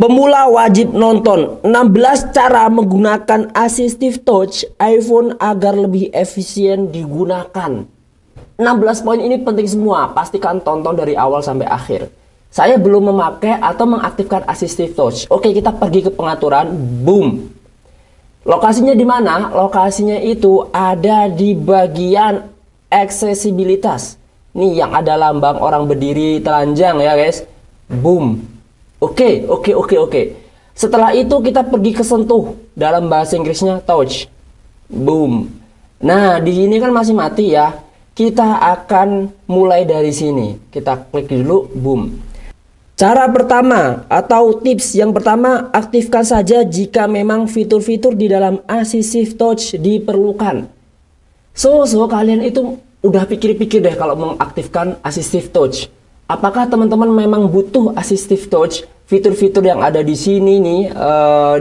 Pemula wajib nonton 16 cara menggunakan Assistive Touch iPhone agar lebih efisien digunakan. 16 poin ini penting semua, pastikan tonton dari awal sampai akhir. Saya belum memakai atau mengaktifkan Assistive Touch. Oke, kita pergi ke pengaturan, boom. Lokasinya di mana? Lokasinya itu ada di bagian aksesibilitas. Nih yang ada lambang orang berdiri telanjang ya guys. Boom. Oke. Setelah itu kita pergi ke sentuh, dalam bahasa Inggrisnya touch. Boom. Nah, di sini kan masih mati ya. Kita akan mulai dari sini. Kita klik dulu, boom. Cara pertama atau tips yang pertama, aktifkan saja jika memang fitur-fitur di dalam Assistive Touch diperlukan. So kalian itu udah pikir-pikir deh kalau mengaktifkan Assistive Touch. Apakah teman-teman memang butuh Assistive Touch? Fitur-fitur yang ada di sini nih,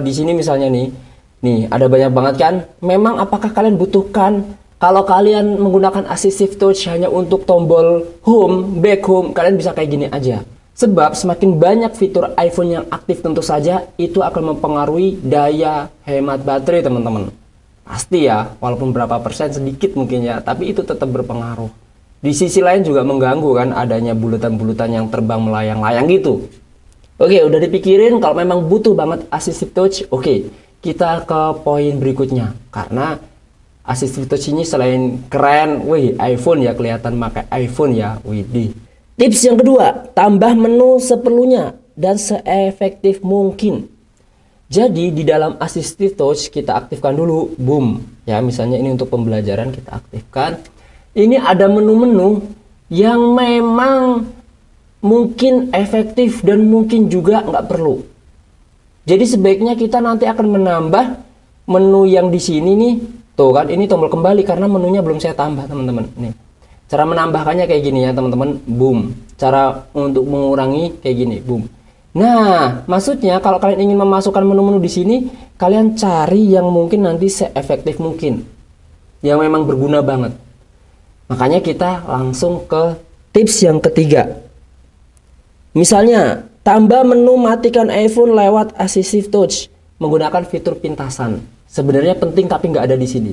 di sini misalnya nih ada banyak banget kan. Memang apakah kalian butuhkan? Kalau kalian menggunakan Assistive Touch hanya untuk tombol home, back home, kalian bisa kayak gini aja. Sebab semakin banyak fitur iPhone yang aktif tentu saja itu akan mempengaruhi daya hemat baterai teman-teman. Pasti ya, walaupun berapa persen sedikit mungkin ya, tapi itu tetap berpengaruh. Di sisi lain juga mengganggu kan adanya bulutan-bulutan yang terbang melayang-layang gitu. Oke, udah dipikirin kalau memang butuh banget Assistive Touch. Oke, kita ke poin berikutnya. Karena Assistive Touch ini selain keren, wih iPhone ya, kelihatan pakai iPhone ya, widih. Tips yang kedua, tambah menu seperlunya dan seefektif mungkin. Jadi di dalam Assistive Touch kita aktifkan dulu, boom. Ya, misalnya ini untuk pembelajaran kita aktifkan. Ini ada menu-menu yang memang mungkin efektif dan mungkin juga nggak perlu. Jadi sebaiknya kita nanti akan menambah menu yang di sini nih. Tuh kan, ini tombol kembali karena menunya belum saya tambah teman-teman. Nih, cara menambahkannya kayak gini ya teman-teman, boom. Cara untuk mengurangi kayak gini, boom. Nah, maksudnya kalau kalian ingin memasukkan menu-menu di sini, kalian cari yang mungkin nanti seefektif mungkin, yang memang berguna banget. Makanya kita langsung ke tips yang ketiga. Misalnya, tambah menu matikan iPhone lewat Assistive Touch menggunakan fitur pintasan. Sebenarnya penting tapi nggak ada di sini.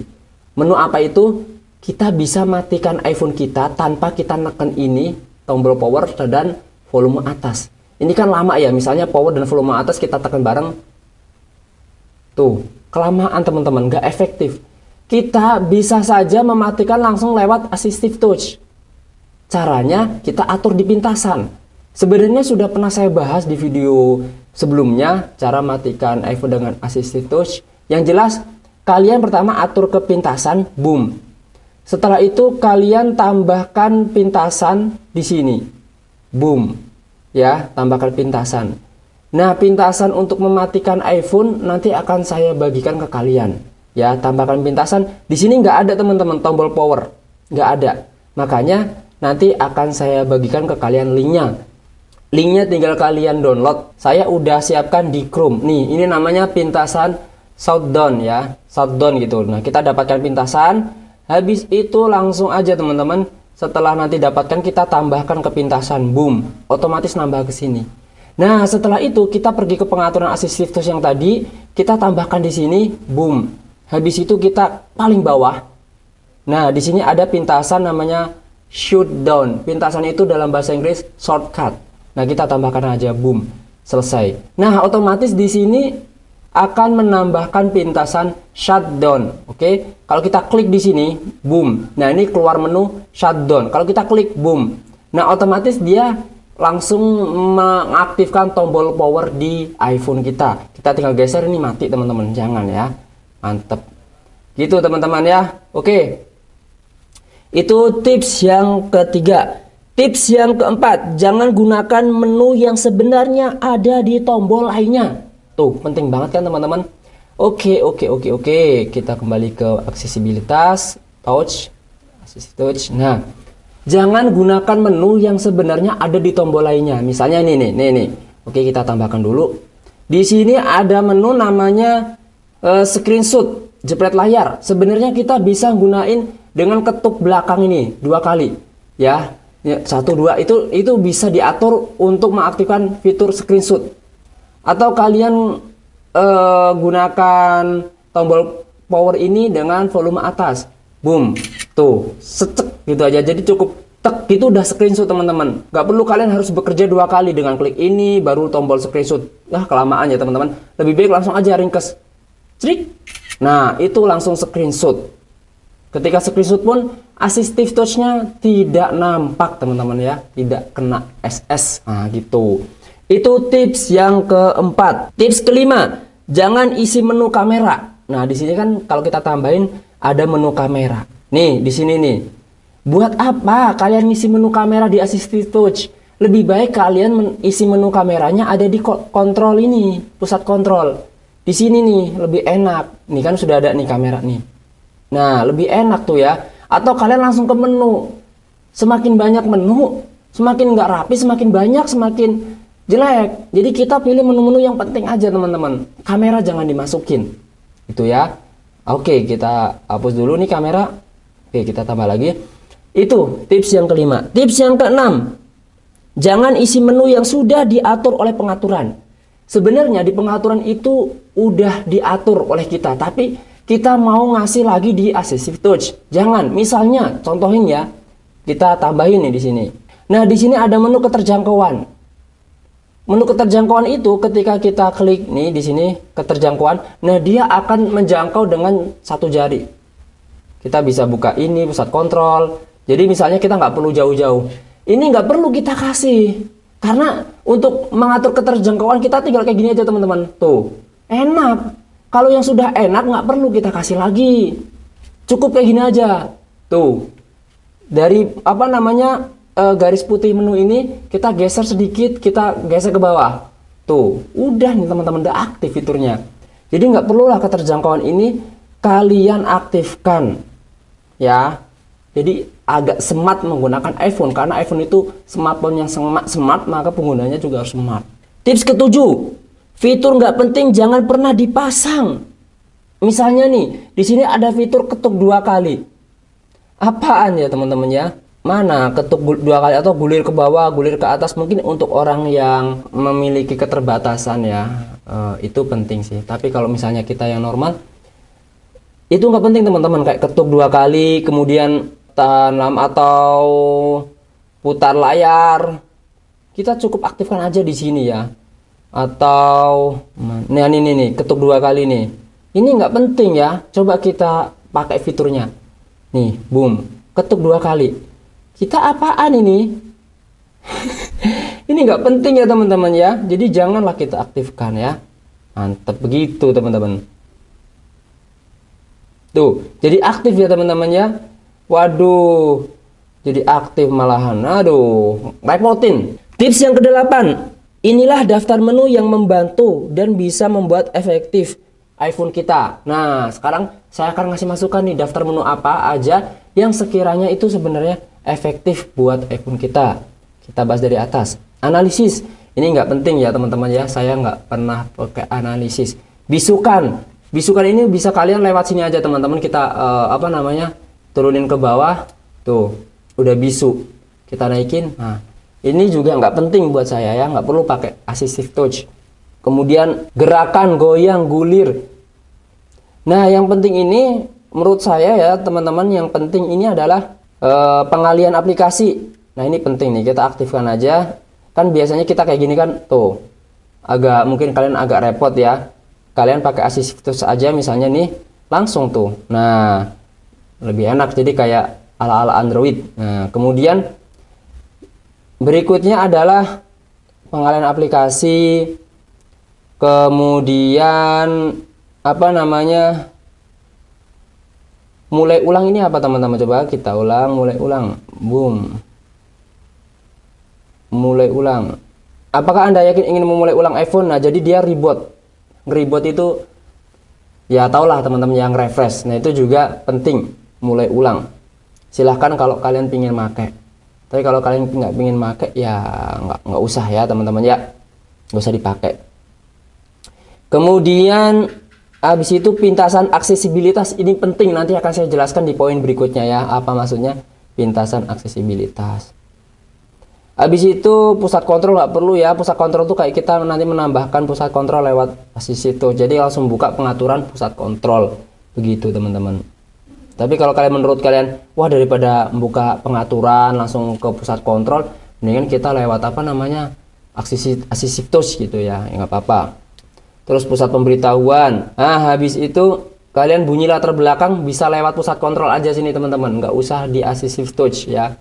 Menu apa itu? Kita bisa matikan iPhone kita tanpa kita neken ini, tombol power dan volume atas. Ini kan lama ya, misalnya power dan volume atas kita tekan bareng. Tuh, kelamaan teman-teman, nggak efektif. Kita bisa saja mematikan langsung lewat Assistive Touch. Caranya kita atur di pintasan. Sebenarnya sudah pernah saya bahas di video sebelumnya cara matikan iPhone dengan Assistive Touch. Yang jelas kalian pertama atur ke pintasan, boom. Setelah itu kalian tambahkan pintasan di sini, boom. Ya, tambahkan pintasan. Nah, pintasan untuk mematikan iPhone nanti akan saya bagikan ke kalian. Ya, tambahkan pintasan. Di sini nggak ada teman-teman tombol power, nggak ada. Makanya nanti akan saya bagikan ke kalian linknya. Linknya tinggal kalian download. Saya udah siapkan di Chrome. Nih, ini namanya pintasan shutdown ya, shutdown gitu. Nah, kita dapatkan pintasan. Habis itu langsung aja teman-teman. Setelah nanti dapatkan kita tambahkan ke pintasan, boom, otomatis nambah ke sini. Nah, setelah itu kita pergi ke pengaturan Assistive Touch yang tadi, kita tambahkan di sini, boom. Habis itu kita paling bawah. Nah, di sini ada pintasan namanya shutdown. Pintasan itu dalam bahasa Inggris shortcut. Nah, kita tambahkan aja, boom, selesai. Nah, otomatis di sini akan menambahkan pintasan shutdown. Oke, kalau kita klik di sini, boom. Nah, ini keluar menu shutdown. Kalau kita klik, boom. Nah, otomatis dia langsung mengaktifkan tombol power di iPhone kita. Kita tinggal geser, ini mati teman-teman. Jangan ya, mantep. Gitu teman-teman ya. Oke, itu tips yang ketiga. Tips yang keempat, jangan gunakan menu yang sebenarnya ada di tombol lainnya. Tuh, penting banget kan teman-teman. Oke. Kita kembali ke aksesibilitas, touch, Assistive Touch. Nah, jangan gunakan menu yang sebenarnya ada di tombol lainnya. Misalnya nih. Oke, kita tambahkan dulu. Di sini ada menu namanya screenshot, jepret layar. Sebenarnya kita bisa gunain dengan ketuk belakang ini 2 kali. Ya. 1, 2 itu bisa diatur untuk mengaktifkan fitur screenshot. Atau kalian gunakan tombol power ini dengan volume atas. Boom. Tuh, secek gitu aja. Jadi cukup tek itu udah screenshot teman-teman. Gak perlu kalian harus bekerja 2 kali dengan klik ini baru tombol screenshot. Kelamaan ya teman-teman. Lebih baik langsung aja ringkes. Crik. Nah, itu langsung screenshot. Ketika screenshot pun assistive touch-nya tidak nampak teman-teman ya. Tidak kena SS. Nah, gitu. Itu tips yang keempat. Tips kelima, jangan isi menu kamera. Nah, di sini kan kalau kita tambahin ada menu kamera. Nih, di sini nih. Buat apa kalian ngisi menu kamera di assistive touch? Lebih baik kalian isi menu kameranya ada di kontrol ini, pusat kontrol. Di sini nih, lebih enak. Nih kan sudah ada nih kamera nih. Nah, lebih enak tuh ya. Atau kalian langsung ke menu. Semakin banyak menu, semakin nggak rapi, semakin banyak, semakin jelek. Jadi kita pilih menu-menu yang penting aja teman-teman. Kamera jangan dimasukin. Itu ya. Oke, kita hapus dulu nih kamera. Oke, kita tambah lagi. Itu tips yang kelima. Tips yang keenam, jangan isi menu yang sudah diatur oleh pengaturan. Sebenarnya di pengaturan itu udah diatur oleh kita, tapi kita mau ngasih lagi di assistive touch. Jangan. Misalnya, contohin ya, kita tambahin nih di sini. Nah, di sini ada menu keterjangkauan. Menu keterjangkauan itu ketika kita klik nih di sini keterjangkauan, nah dia akan menjangkau dengan satu jari. Kita bisa buka ini pusat kontrol. Jadi misalnya kita nggak perlu jauh-jauh. Ini nggak perlu kita kasih. Karena untuk mengatur keterjangkauan kita tinggal kayak gini aja teman-teman. Tuh, enak. Kalau yang sudah enak nggak perlu kita kasih lagi. Cukup kayak gini aja. Tuh, dari garis putih menu ini kita geser sedikit, kita geser ke bawah. Tuh, udah nih teman-teman, udah aktif fiturnya. Jadi nggak perlulah keterjangkauan ini kalian aktifkan. Ya, jadi agak smart menggunakan iPhone karena iPhone itu smartphone yang smart, maka penggunanya juga harus smart. Tips ketujuh, fitur nggak penting jangan pernah dipasang. Misalnya nih, di sini ada fitur ketuk 2 kali. Apaan ya teman-teman ya? Mana ketuk 2 kali atau gulir ke bawah, gulir ke atas, mungkin untuk orang yang memiliki keterbatasan ya, itu penting sih. Tapi kalau misalnya kita yang normal, itu nggak penting teman-teman, kayak ketuk 2 kali, kemudian tanam atau putar layar. Kita cukup aktifkan aja di sini ya. Atau nah ini nih, ketuk 2 kali nih. Ini nggak penting ya. Coba kita pakai fiturnya. Nih, boom, ketuk 2 kali. Kita apaan ini? Ini nggak penting ya teman-teman ya. Jadi janganlah kita aktifkan ya. Mantap begitu teman-teman. Tuh, jadi aktif ya teman-teman ya. Waduh, jadi aktif malahan. Aduh, repotin. Tips yang kedelapan, inilah daftar menu yang membantu dan bisa membuat efektif iPhone kita. Nah, sekarang saya akan ngasih masukan nih daftar menu apa aja yang sekiranya itu sebenarnya efektif buat iPhone kita. Kita bahas dari atas. Analisis, ini nggak penting ya teman-teman ya. Saya nggak pernah pakai analisis. Bisukan ini bisa kalian lewat sini aja teman-teman. Kita turunin ke bawah, tuh udah bisu, kita naikin. Nah, ini juga nggak penting buat saya ya, nggak perlu pakai assistive touch. Kemudian gerakan, goyang, gulir. Nah, yang penting ini menurut saya ya teman-teman, yang penting ini adalah pengalian aplikasi. Nah, ini penting nih, kita aktifkan aja. Kan biasanya kita kayak gini kan, tuh mungkin kalian agak repot ya. Kalian pakai assistive touch aja misalnya nih, langsung tuh. Nah, lebih enak, jadi kayak ala-ala Android. Nah, kemudian berikutnya adalah pengalian aplikasi. Kemudian mulai ulang ini apa teman-teman? Coba kita ulang, mulai ulang. Boom. Mulai ulang. Apakah Anda yakin ingin memulai ulang iPhone? Nah, jadi dia reboot. Reboot itu ya taulah teman-teman, yang refresh. Nah, itu juga penting. Mulai ulang. Silahkan kalau kalian pingin make. Tapi kalau kalian nggak pingin make ya nggak usah ya teman-teman ya, nggak usah dipakai. Kemudian habis itu pintasan aksesibilitas, ini penting, nanti akan saya jelaskan di poin berikutnya ya, apa maksudnya pintasan aksesibilitas. Habis itu pusat kontrol nggak perlu ya. Pusat kontrol tuh kayak kita nanti menambahkan pusat kontrol lewat assistive touch. Jadi langsung buka pengaturan pusat kontrol. Begitu teman-teman. Tapi kalau kalian menurut kalian, wah daripada membuka pengaturan langsung ke pusat kontrol, mendingan kita lewat apa namanya assistive touch gitu ya. Ya nggak apa-apa. Terus pusat pemberitahuan. Nah habis itu kalian bunyi latar belakang bisa lewat pusat kontrol aja sini teman-teman. Nggak usah di assistive touch ya.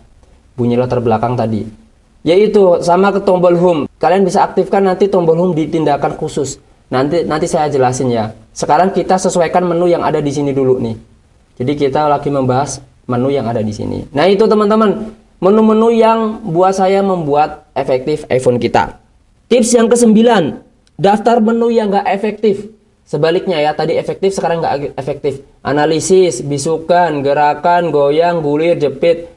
Bunyi latar belakang tadi. Yaitu sama ke tombol home. Kalian bisa aktifkan nanti tombol home di tindakan khusus. Nanti saya jelasin ya. Sekarang kita sesuaikan menu yang ada di sini dulu nih. Jadi kita lagi membahas menu yang ada di sini. Nah itu teman-teman, menu-menu yang buat saya membuat efektif iPhone kita. Tips yang ke-9, daftar menu yang nggak efektif. Sebaliknya ya, tadi efektif sekarang nggak efektif. Analisis, bisukan, gerakan, goyang, gulir, jepit,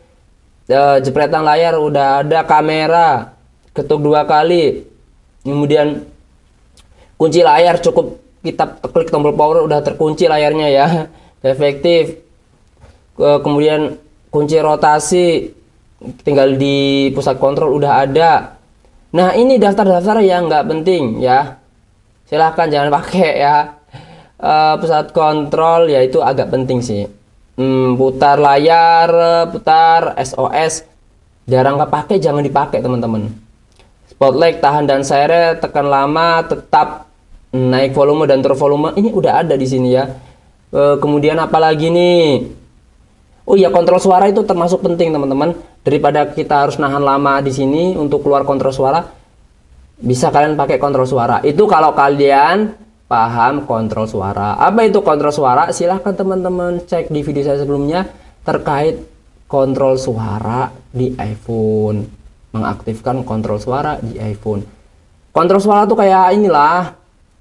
jepretan layar udah ada, kamera, ketuk 2 kali, kemudian kunci layar cukup kita klik tombol power udah terkunci layarnya ya, efektif. Kemudian kunci rotasi tinggal di pusat kontrol udah ada. Nah ini daftar-daftar yang nggak penting ya, silahkan jangan pakai ya. Pusat kontrol ya itu agak penting sih. Putar layar, putar SOS jarang kepake, jangan dipakai teman-teman. Spotlight, tahan dan seret, tekan lama, tetap, naik volume dan turun volume, ini udah ada di sini ya. Kemudian apalagi nih? Oh ya, kontrol suara itu termasuk penting teman-teman. Daripada kita harus nahan lama di sini untuk keluar kontrol suara, bisa kalian pakai kontrol suara. Itu kalau kalian paham kontrol suara. Apa itu kontrol suara? Silahkan teman-teman cek di video saya sebelumnya terkait kontrol suara di iPhone. Mengaktifkan kontrol suara di iPhone. Kontrol suara tuh kayak inilah,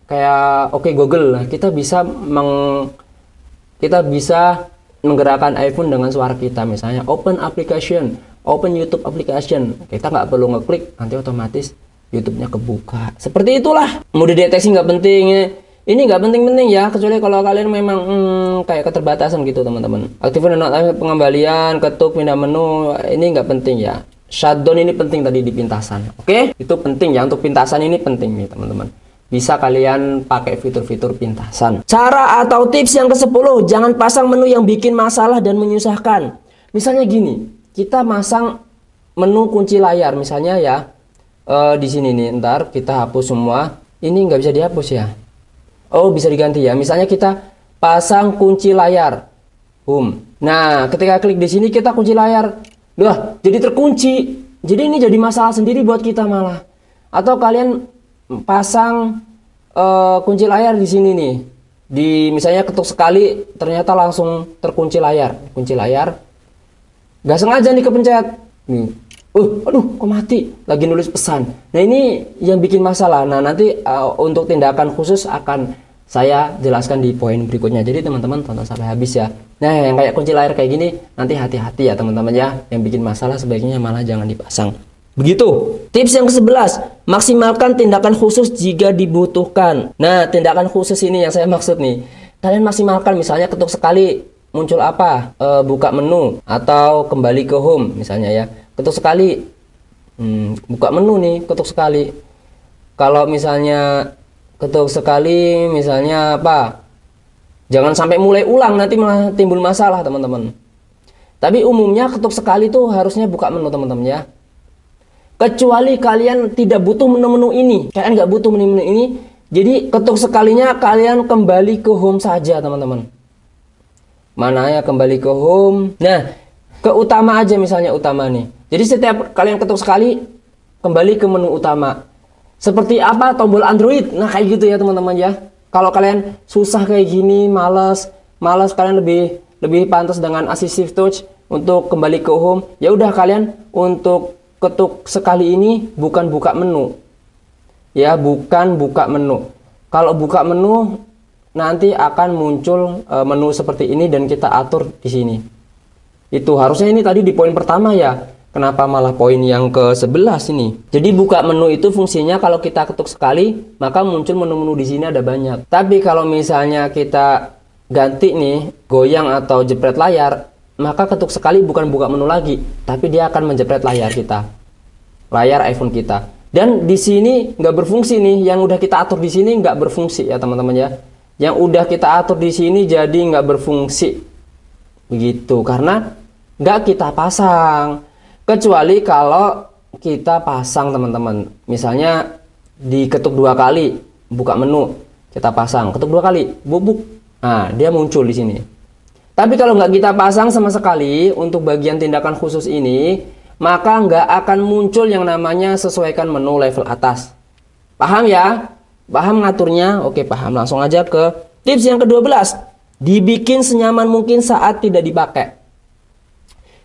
kayak oke Google. Kita bisa menggerakkan iPhone dengan suara kita. Misalnya open application, open YouTube application. Kita nggak perlu ngeklik, nanti otomatis YouTube-nya kebuka. Seperti itulah. Mode deteksi nggak penting. Ini nggak penting-penting ya, kecuali kalau kalian memang kayak keterbatasan gitu teman-teman. Aktifkan pengembalian, ketuk pindah menu. Ini nggak penting ya. Shutdown ini penting tadi di pintasan. Oke? Itu penting ya, untuk pintasan ini penting nih teman-teman. Bisa kalian pakai fitur-fitur pintasan. Cara atau tips yang ke-10, jangan pasang menu yang bikin masalah dan menyusahkan. Misalnya gini, kita masang menu kunci layar misalnya ya. Di sini nih, ntar kita hapus semua. Ini nggak bisa dihapus ya. Oh, bisa diganti ya. Misalnya kita pasang kunci layar, Nah, ketika klik di sini kita kunci layar, jadi terkunci. Jadi ini jadi masalah sendiri buat kita malah. Atau kalian pasang kunci layar di sini nih. Misalnya ketuk sekali, ternyata langsung terkunci layar. Kunci layar, nggak sengaja nih kepencet. Nih. Aduh, kok mati? Lagi nulis pesan. Nah, ini yang bikin masalah. Nah, nanti untuk tindakan khusus akan saya jelaskan di poin berikutnya. Jadi teman-teman tonton sampai habis ya. Nah, yang kayak kunci layar kayak gini, nanti hati-hati ya teman-teman ya. Yang bikin masalah sebaiknya malah jangan dipasang. Begitu. Tips yang ke-11, maksimalkan tindakan khusus jika dibutuhkan. Nah, tindakan khusus ini yang saya maksud nih. Kalian maksimalkan, misalnya ketuk sekali muncul apa? Buka menu atau kembali ke home misalnya ya. Ketuk sekali, buka menu nih, ketuk sekali. Kalau misalnya ketuk sekali, misalnya apa? Jangan sampai mulai ulang, nanti malah timbul masalah teman-teman. Tapi umumnya ketuk sekali tuh harusnya buka menu teman-teman ya. Kecuali kalian tidak butuh menu-menu ini, kalian nggak butuh menu-menu ini, jadi ketuk sekalinya kalian kembali ke home saja teman-teman. Mana ya kembali ke home? Nah, ke utama aja misalnya utama nih. Jadi setiap kalian ketuk sekali, kembali ke menu utama. Seperti apa tombol Android? Nah kayak gitu ya teman-teman ya. Kalau kalian susah kayak gini, malas kalian lebih pantas dengan assistive touch untuk kembali ke home. Ya udah kalian untuk ketuk sekali ini bukan buka menu. Ya, bukan buka menu. Kalau buka menu nanti akan muncul menu seperti ini dan kita atur di sini. Itu harusnya ini tadi di poin pertama ya. Kenapa malah poin yang ke-11 ini? Jadi buka menu itu fungsinya kalau kita ketuk sekali, maka muncul menu-menu di sini ada banyak. Tapi kalau misalnya kita ganti nih, goyang atau jepret layar, maka ketuk sekali bukan buka menu lagi, tapi dia akan menjepret layar kita. layar iPhone kita. Dan di sini nggak berfungsi nih, yang udah kita atur di sini nggak berfungsi ya teman-teman ya. Yang udah kita atur di sini jadi nggak berfungsi, begitu, karena nggak kita pasang. Kecuali kalau kita pasang teman-teman, misalnya diketuk 2 kali, buka menu, kita pasang, ketuk 2 kali, bubuk, nah dia muncul di sini. Tapi kalau nggak kita pasang sama sekali untuk bagian tindakan khusus ini, maka nggak akan muncul yang namanya sesuaikan menu level atas. Paham ya? Paham ngaturnya? Oke, paham. Langsung aja ke tips yang ke-12. Dibikin senyaman mungkin saat tidak dipakai.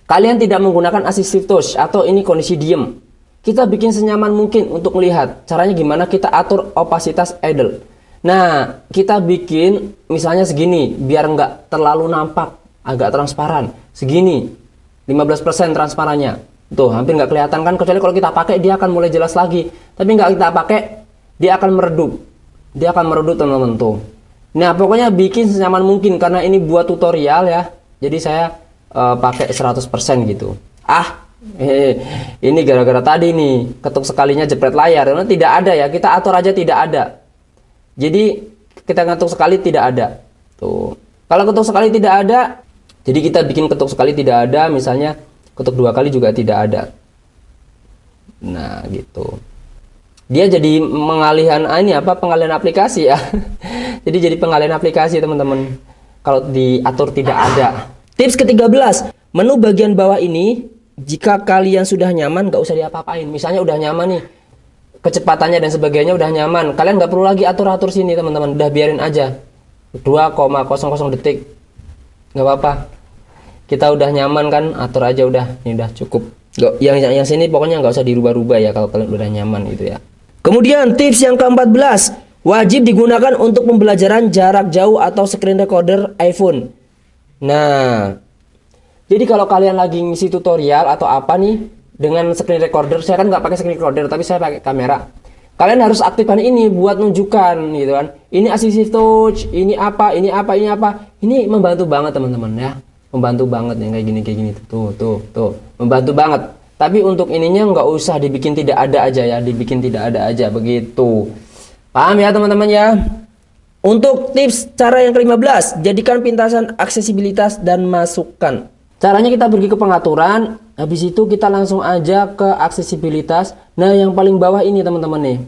Kalian tidak menggunakan assistive touch atau ini kondisi diem. Kita bikin senyaman mungkin untuk melihat. Caranya gimana? Kita atur opasitas idle. Nah, kita bikin misalnya segini, biar nggak terlalu nampak, agak transparan. Segini, 15% transparannya. Tuh, hampir nggak kelihatan kan, kecuali kalau kita pakai dia akan mulai jelas lagi. Tapi nggak kita pakai, dia akan meredup. Dia akan meredup teman-teman tuh. Nah, pokoknya bikin senyaman mungkin, karena ini buat tutorial ya. Jadi saya pakai 100% gitu. Ini gara-gara tadi nih, ketuk sekalinya jepret layar. Karena tidak ada ya, kita atur aja tidak ada. Jadi kita ketuk sekali tidak ada. Tuh. Kalau ketuk sekali tidak ada, jadi kita bikin ketuk sekali tidak ada, misalnya ketuk 2 kali juga tidak ada. Nah, gitu. Dia jadi pengalihan aplikasi ya. Jadi pengalihan aplikasi teman-teman. Kalau diatur tidak ada. Tips ke-13, menu bagian bawah ini jika kalian sudah nyaman nggak usah diapa-apain. Misalnya udah nyaman nih, kecepatannya dan sebagainya udah nyaman, kalian nggak perlu lagi atur-atur sini teman-teman, udah biarin aja 2,00 detik, nggak apa-apa. Kita udah nyaman kan, atur aja udah, ini udah cukup. Yang sini pokoknya nggak usah dirubah-rubah ya kalau kalian udah nyaman gitu ya. Kemudian tips yang ke-14, wajib digunakan untuk pembelajaran jarak jauh atau screen recorder iPhone. Nah, jadi kalau kalian lagi ngisi tutorial atau apa nih dengan screen recorder, saya kan nggak pakai screen recorder tapi saya pakai kamera. Kalian harus aktifkan ini buat nunjukkan gitu kan. Ini assistive touch, ini apa. Ini membantu banget teman-teman ya. Membantu banget yang kayak gini tuh. Membantu banget. Tapi untuk ininya nggak usah dibikin tidak ada aja ya, dibikin tidak ada aja begitu. Paham ya teman-teman ya? Untuk tips cara yang ke-15, jadikan pintasan aksesibilitas dan masukkan. Caranya kita pergi ke pengaturan, habis itu kita langsung aja ke aksesibilitas. Nah, yang paling bawah ini teman-teman nih,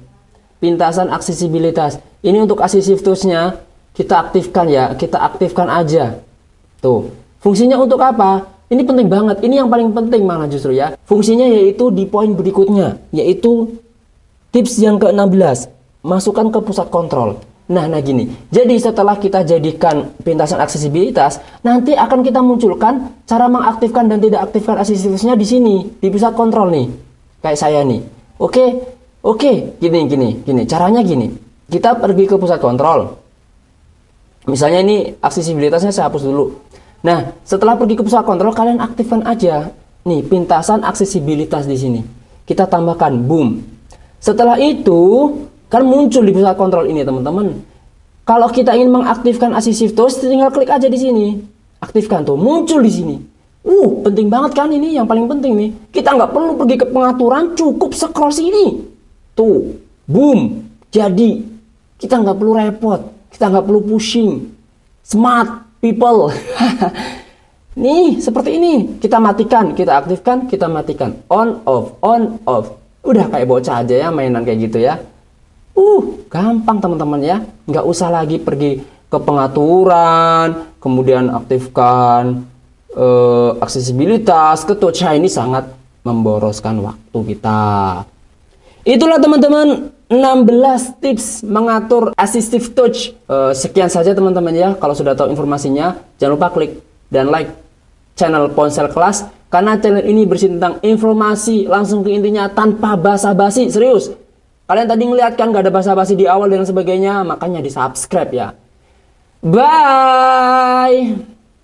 pintasan aksesibilitas. Ini untuk assistive touch-nya kita aktifkan ya, kita aktifkan aja. Tuh, fungsinya untuk apa? Ini penting banget, ini yang paling penting malah justru ya. Fungsinya yaitu di poin berikutnya, yaitu tips yang ke-16, masukkan ke pusat kontrol. Nah gini. Jadi setelah kita jadikan pintasan aksesibilitas, nanti akan kita munculkan cara mengaktifkan dan tidak aktifkan aksesibilitasnya di sini, di pusat kontrol nih. Kayak saya nih. Oke, gini. Caranya gini. Kita pergi ke pusat kontrol. Misalnya ini aksesibilitasnya saya hapus dulu. Nah, setelah pergi ke pusat kontrol, kalian aktifkan aja nih pintasan aksesibilitas di sini. Kita tambahkan boom. Setelah itu kan muncul di pusat kontrol ini teman-teman. Kalau kita ingin mengaktifkan assistive touch, tinggal klik aja di sini, aktifkan tuh, muncul di sini. Penting banget kan ini, yang paling penting nih. Kita nggak perlu pergi ke pengaturan, cukup scroll sini, tuh, boom. Jadi kita nggak perlu repot, kita nggak perlu pushing. Smart people. Nih seperti ini, kita matikan, kita aktifkan, kita matikan, on off. Udah kayak bocah aja ya mainan kayak gitu ya. Gampang teman-teman ya, nggak usah lagi pergi ke pengaturan, kemudian aktifkan aksesibilitas ke touch. Ini sangat memboroskan waktu kita. Itulah teman-teman 16 tips mengatur assistive touch. Sekian saja teman-teman ya. Kalau sudah tahu informasinya, jangan lupa klik dan like channel Ponsel Kelas, karena channel ini berisi tentang informasi langsung ke intinya tanpa basa-basi. Serius. Kalian tadi ngeliat kan gak ada basa-basi di awal dan sebagainya, makanya di subscribe ya. Bye.